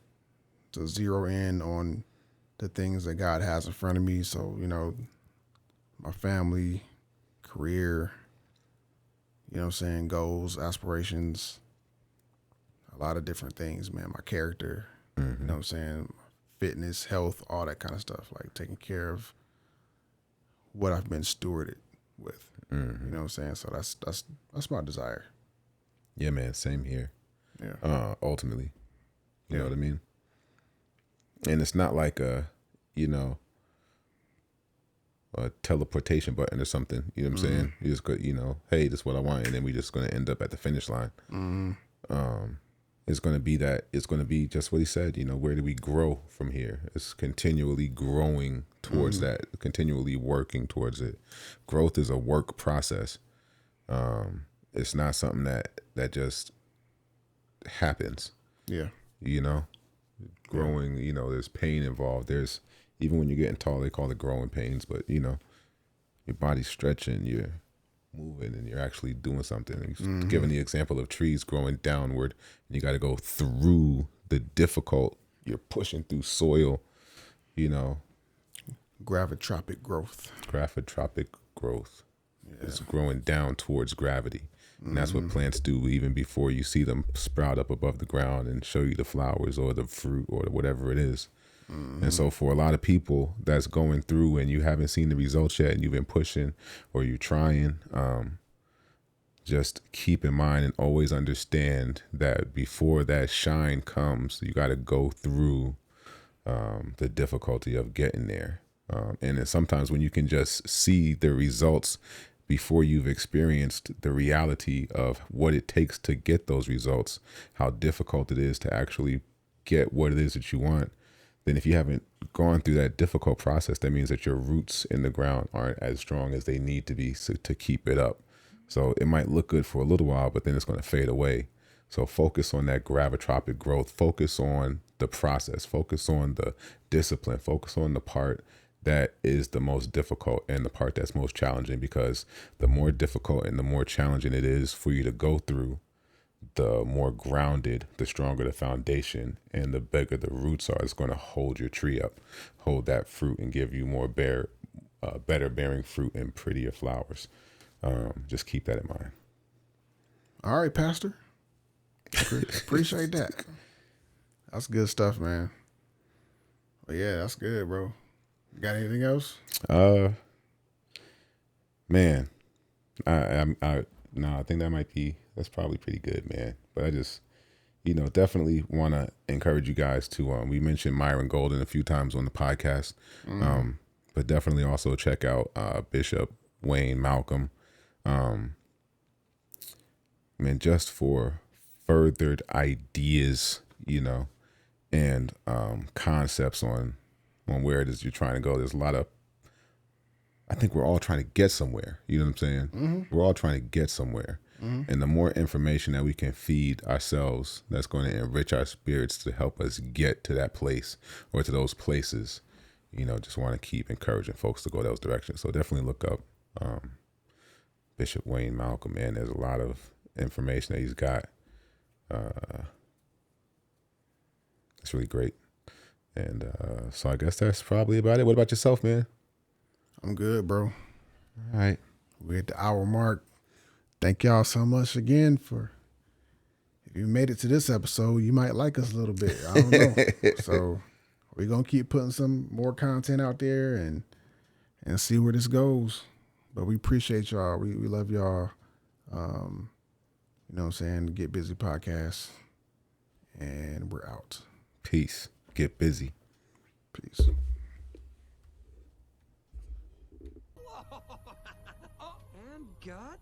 to zero in on the things that God has in front of me. So my family, career, you know what I'm saying, goals, aspirations, a lot of different things, man. My character, you know what I'm saying, fitness, health, all that kind of stuff. Like taking care of what I've been stewarded with. You know what I'm saying? So that's my desire. Yeah, man. Same here. Yeah. Ultimately, you know what I mean? And it's not like a teleportation button or something. You know what I'm saying? You just go, hey, this is what I want, and then we just going to end up at the finish line. It's going to be that. It's going to be just what he said. Where do we grow from here? It's continually growing towards that, continually working towards it. Growth is a work process. It's not something that just happens. Yeah. Growing, there's pain involved. There's, even when you're getting tall, they call it growing pains, but your body's stretching, you're moving, and you're actually doing something. Given the example of trees growing downward, and you got to go through the difficult, you're pushing through soil, Gravitropic growth. Gravitropic growth. It's growing down towards gravity. And that's what plants do even before you see them sprout up above the ground and show you the flowers or the fruit or whatever it is. And so for a lot of people that's going through and you haven't seen the results yet, and you've been pushing or you're trying, just keep in mind and always understand that before that shine comes, you got to go through the difficulty of getting there. And then sometimes when you can just see the results before you've experienced the reality of what it takes to get those results, how difficult it is to actually get what it is that you want, then if you haven't gone through that difficult process, that means that your roots in the ground aren't as strong as they need to be to keep it up. So it might look good for a little while, but then it's going to fade away. So focus on that gravitropic growth, focus on the process, focus on the discipline, focus on the part that is the most difficult and the part that's most challenging, because the more difficult and the more challenging it is for you to go through, the more grounded, the stronger the foundation, and the bigger the roots are. It's going to hold your tree up, hold that fruit, and give you more better bearing fruit and prettier flowers. Just keep that in mind. All right, Pastor. Appreciate that. That's good stuff, man. But yeah, that's good, bro. Got anything else? Man, I think that's probably pretty good, man. But I just, definitely want to encourage you guys to, we mentioned Myron Golden a few times on the podcast, but definitely also check out Bishop Wayne Malcolm. Man, just for furthered ideas, and concepts on where it is you're trying to go. There's a lot of, I think we're all trying to get somewhere. You know what I'm saying? Mm-hmm. We're all trying to get somewhere. Mm-hmm. And the more information that we can feed ourselves, that's going to enrich our spirits to help us get to that place or to those places. Just want to keep encouraging folks to go those directions. So definitely look up Bishop Wayne Malcolm, man. There's a lot of information that he's got. It's really great. And so I guess that's probably about it. What about yourself, man? I'm good, bro. All right. We're at the hour mark. Thank y'all so much again for, if you made it to this episode, you might like us a little bit. I don't know. So we're going to keep putting some more content out there and see where this goes. But we appreciate y'all. We love y'all. You know what I'm saying? Get Busy Podcast. And we're out. Peace. Get busy. Peace. And got